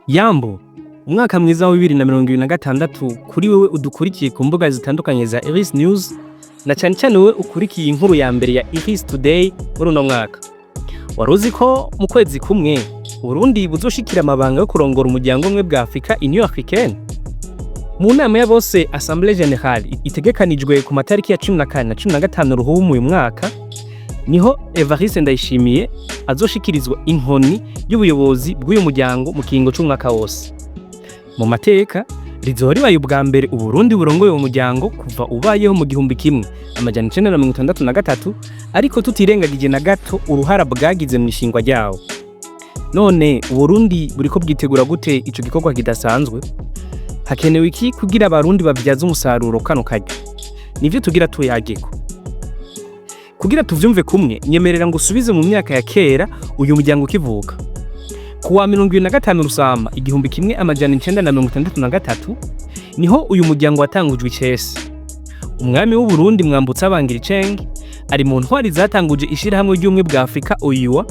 Yambo, umwaka mwiza wa 2026 kuri wewe udukurikiye ku mbuga zitandukanye za Iris News na cyane cyane wewe ukurikiye inkuru ya mbere ya Iris Today muri uno mwaka. Waruzi ko mu kwezi kumwe Uburundi buzoshikira amabanga yo kurongora umuryango umwe bw'Afrika Union Africaine. Mu nama ya bose Assemblée Générale itegekanijwe ku matariki ya 14 na 15 Ruhuhuma uyu mwaka, niho Evariste Ndayishimiye azoshikirizwa inkoni y'ubuyobozi bw'uyu muryango mu kiringo c'umwaka wose. Mu mateka rizohora ubwa mbere Uburundi burongoye uwo muryango kuva ubayeho mu 1963, ariko tutirengagije na gato uruhara bwagize mw'ishingwa ryawo. None Uburundi buriko bwitegura gute ico gikorwa kidasanzwe? Hakenewe iki kugira abarundi bavyaza umusaruro kano karyo? Nivyo tugira tuyageko. Kugira tuvyumve kumwe, nyemerera ngo usubize mu myaka ya kera uyu muryango ukivuka. Kuwa 25 Rusama 1963 niho uyu muryango watangujwe icese. Umwami w'Uburundi Mwambutsa IV Bangiricenge ari mu ntwari zatanguje ishirahamwe ry'Ubumwe bw'Afrika OUA,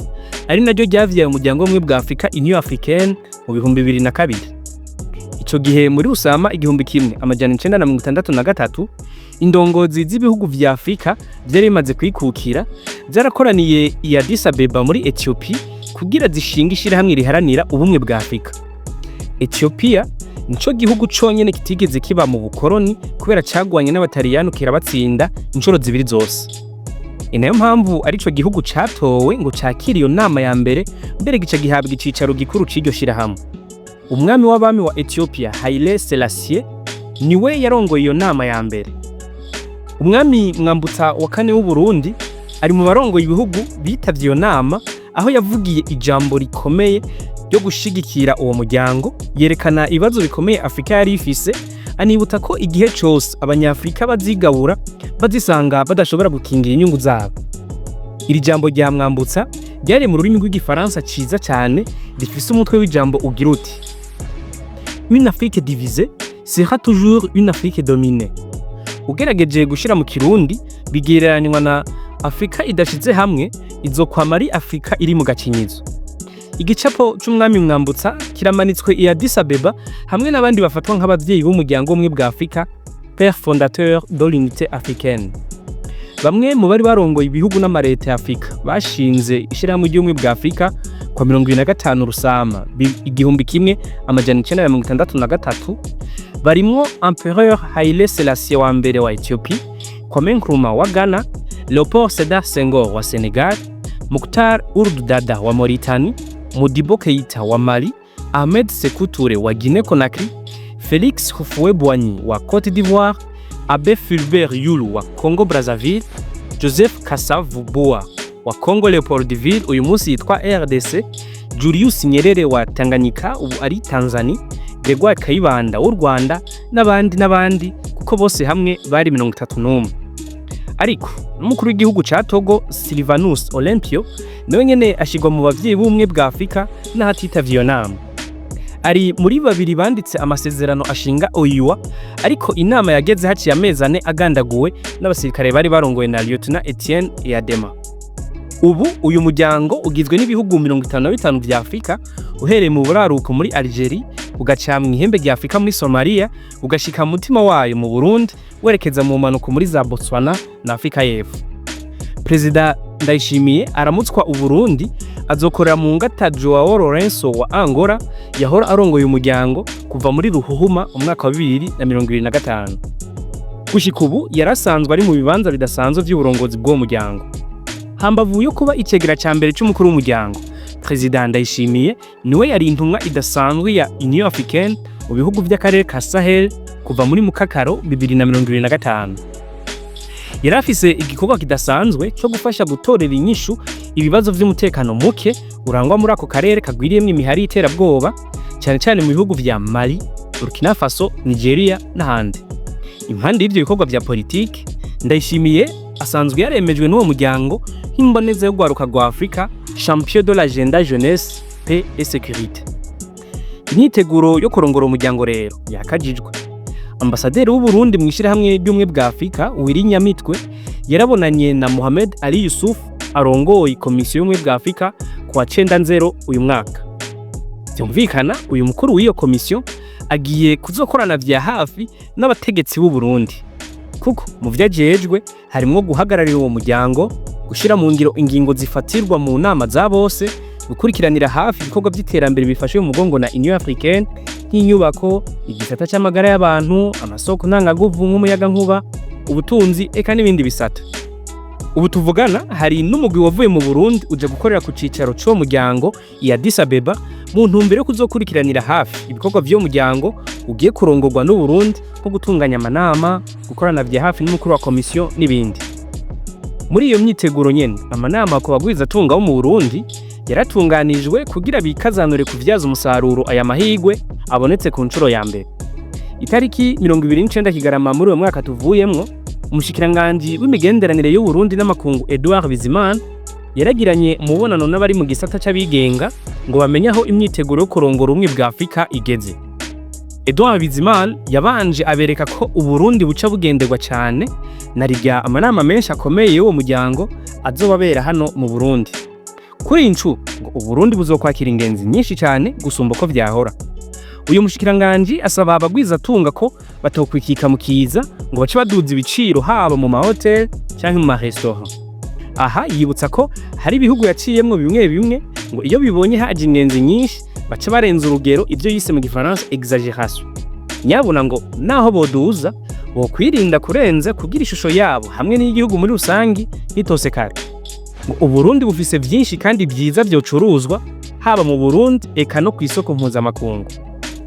ari naryo ryavyaye umuryango w'Ubumwe bw'Afrika Union Africaine mu 2002. Ico gihe muri Rusama 1963 indongozi z'ibihugu vya Afrika vyari bimaze kwikukira zarakoraniye i Addis Abeba muri Ethiopia kugira zishinga ishirahamwe riharanira ubumwe bwa Afrika. Ethiopia nico gihugu conyene kitigeze kiba mu bukoroni kubera cagwanye n'abataliyano kirabatsinda incuro zibiri zose. Inayo mpamvu arico gihugu catowe ngo cakira iyo nama ya mbere, mbere gica gihabwa icicaro gikuru c'iryo shirahamwe. Umwami w'abami wa Ethiopia Haile Selassie niwe yarongoye iyo nama ya mbere. Umwami Mwambutsa IV w'Uburundi ari mu barongoye ibihugu bitavye iyo nama, aho yavugiye ijambo rikomeye ryo gushigikira uwo muryango, yerekana ibibazo bikomeye Afrika yari ifise, anibuta ko igihe cose abanyafrika bazigabura bazisanga badashobora gukingira inyungu zabo. Iri jambo rya Mwambutsa ryari mu rurimi rw'igifaransa ciza cyane, rifise umutwe w'ijambo ugira uti: Une Afrique divisée sera toujours une Afrique dominée. Ugerageje gushira mu Kirundi bigereranywa na Afrika idashize hamwe izokwama ari Afrika iri mu gacinyizo. Igicapo c'umwami Mwambutsa kiramanitswe i Addis Abeba hamwe n'abandi bafatwa nk'abavyeyi b'umuryango umwe bwa Afrika, père fondateur de l'unité africaine. Bamwe mu bari barongoye ibihugu n'amareta ya Afrika bashinze ishirahamwe ry'ubumwe bwa Afrika kwa 25 Rusama 1963, barimwo Empereur Haile Selassie wa mbere wa Ethiopia, Kwame Nkrumah wa Ghana, Léopold Sédar Senghor wa Senegal, Muktar Dada wa Mauritanie, Modibo Keïta wa Mali, Ahmed Sékou Touré wa Guinée Conakry, Félix Houphouët-Boigny wa Côte d'Ivoire, Abbé Fulbert Yulu wa Congo Brazzaville, Joseph Kasavubu wa Congo Leopoldville uyu munsi yitwa RDC, Julius Nyerere wa Tanganyika ubu ari Tanzania, Grégoire Kayibanda w'u Rwanda n'abandi kuko bose hamwe bari 31. Ariko n'umukuru w'igihugu ca Togo Sylvanus Olympio nawe nyene ashigwa mu bavyeyi b'ubumwe bwa Afrika n'ahatitavye iyo nama. Ari muri babiri banditse amasezerano ashinga OUA, ariko inama yageze haciye amezi 4 agandaguwe n'abasirikare bari barongoye na Lieutenant Etienne Eyadema. Ubu uyu muryango ugizwe n'ibihugu 55 vya Afrika, uhereye mu buraruko muri Algeria, ugaca mu ihembe rya Afrika muri Somalia, ugashika mu mutima wayo mu Burundi, werekeza mu manuko muri za Botswana na Afrika y'Epfo. Prezida Ndayishimiye aramutswa Uburundi, azokorera mu ngata Joao Lourenço wa Angola yahora arongoye umuryango kuva muri Ruhuhuma umwaka wa 2025. Gushika ubu yarasanzwe ari mu bibanza bidasanzwe by'uburongozi bw'uwo muryango. Hambavu yo kuba icegera ca mbere c'umukuru w'umuryango, Prezida Ndayishimiye niwe yari intumwa idasanzwe ya Union Africaine mu bihugu vy'akarere ka Sahel kuva muri Mukakaro 2025. Yarafise igikorwa kidasanzwe cyo gufasha gutorera inyishu ibibazo vy'umutekano muke urangwa muri ako karere kagwiriyemwe imihari iterabwoba, cyane cyane mu bihugu vya Mali, Burkina Faso, Nigeria n'ahandi. Impande y'ivyo bikorwa vya politiki, Ndayishimiye asanzwe yaremejwe n'uwo muryango nk'imboneza yo gwaruka rwa Afrika, champion de l'agenda jeunesse, paix et sécurité. Imyiteguro yo kurongora umuryango rero yakajijwe. Ambasaderi w'Uburundi mu ishirahamwe ry'ubumwe bwa Afrika Wari Nyamitwe yarabonanye na Mohamed Ali Yusuf arongoye komisiyo y'ubumwe bwa Afrika kwa 9/0 uyu mwaka. Byumvikana uyu mukuru w'iyo komisiyo agiye kuzokorana vya hafi n'abategetsi b'u Burundi, kuko mu vyajejwe harimwo guhagararira uwo muryango, gushira mu ngiro ingingo zifatirwa mu nama za bose, gukurikiranira hafi ibikorwa by'iterambere bifashe mu mugongo na Union Africaine nk'inyubako, igisata c'amagara y'abantu, amasoko ntangaguvu nk'umuyagankuba, ubutunzi eka n'ibindi bisata. Ubu tuvugana hari n'umugwi wavuye mu Burundi uja gukorera ku cicaro c'uwo muryango i Addis Abeba mu ntumbero yo kuzokurikiranira hafi ibikorwa vy'uwo muryango ugiye kurongorwa n'u Burundi nko gutunganya amanama, gukorana vya hafi n'umukuru wa komisiyo n'ibindi. Muri iyo myiteguro nyene, amanama ku bagwizatunga bo mu Burundi yaratunganijwe kugira bikazanure kuvyaza umusaruro aya mahigwe abonetse ku ncuro ya mbere. Itariki 29 Kigarama muri uwo mwaka tuvuyemwo, umushikiranganji w'imigenderanire y'u Burundi n'amakungu Edouard Bizimana yaragiranye umubonano n'abari mu gisata c'abigenga ngo bamenye aho imyiteguro yo kurongora ubumwe bw'Afrika igeze. Edouard Bizimana yabanje abereka ko Uburundi buca bugenderwa cyane na rirya amanama menshi akomeye y'uwo muryango azobabera hano mu Burundi. Kuri incu ngo Uburundi buzokwakira ingenzi nyinshi cyane gusumba ko vyahora. Uyu mushikiranganji asaba abagwizatunga ko batokwikika mu kiza ngo bace baduza ibiciro haba mu mahoteli canke mu marestaurant. Aha yibutsa ko hari ibihugu yaciyemwo bimwe bimwe ngo iyo bibonye haje ingenzi nyinshi baca barenza urugero ivyo yise mu gifaransa exagération. Nyabuna ngo naho boduza bo kwirinda kurenza kugira ishusho yabo hamwe n'igihugu muri rusangi nitosekara. Uburundi bufise vyinshi kandi vyiza vyocuruzwa haba mu Burundi eka no kw'isoko mpuzamakungu.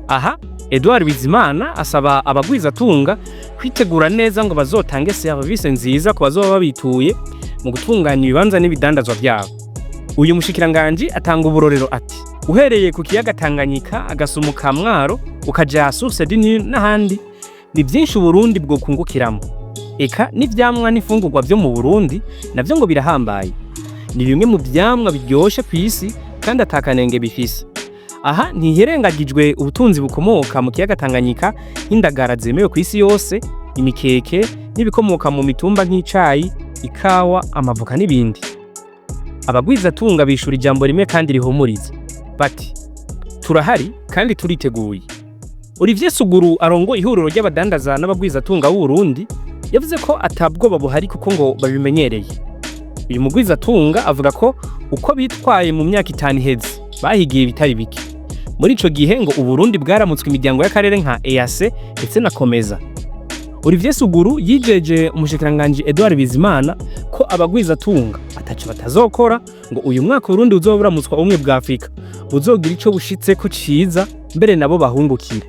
Aha Edouard Bizimana asaba abagwizatunga kwitegura neza ngo bazotange service nziza ku bazoba babituye mu gutunganya ibibanza n'ibidandazwa vyabo. Uyu mushikiranganji atanga uburorero ati: uhereye ku kiyaga Tanganyika agasumuka Mwaro ukaja Source du Nil n'ahandi, ni vyinshi Uburundi bwo kungukiramo. Eka n'ivyamwa n'ifungurwa vyo mu Burundi navyo ngo birahambaye. Ni bimwe mu vyamwa biryoshe kw'isi kandi atakanenge bifise. Aha ntiherengagijwe ubutunzi bukomoka mu kiyaga Tanganyika nk'indagara zemewe kw'isi yose, imikeke n'ibikomoka mu mitumba nk'icayi, ikawa, amavoka n'ibindi. Abagwizatunga bishura ijambo rimwe kandi rihumuriza bati: turahari kandi turiteguye. Olivier Suguru arongo ihuriro ry'abadandaza n'abagwizatunga b'u Burundi yavuze ko atabwoba buhari kuko ngo babimenyereye. Uyu mugwizatunga avuga ko uko bitwaye mu myaka 5 iheze bahigiye bitari bike. Muri ico gihe ngo Uburundi bwaramutswe imiryango y'akarere nka EAC ndetse na Komeza. Olivier Suguru yijeje umushikiranganji Edouard Bizimana ko abagwizatunga ataco batazokora ngo uyu mwaka Uburundi uzoburamutswa ubumwe bw'Afrika buzogira ico bushitse ko ciza mbere nabo bahungukire.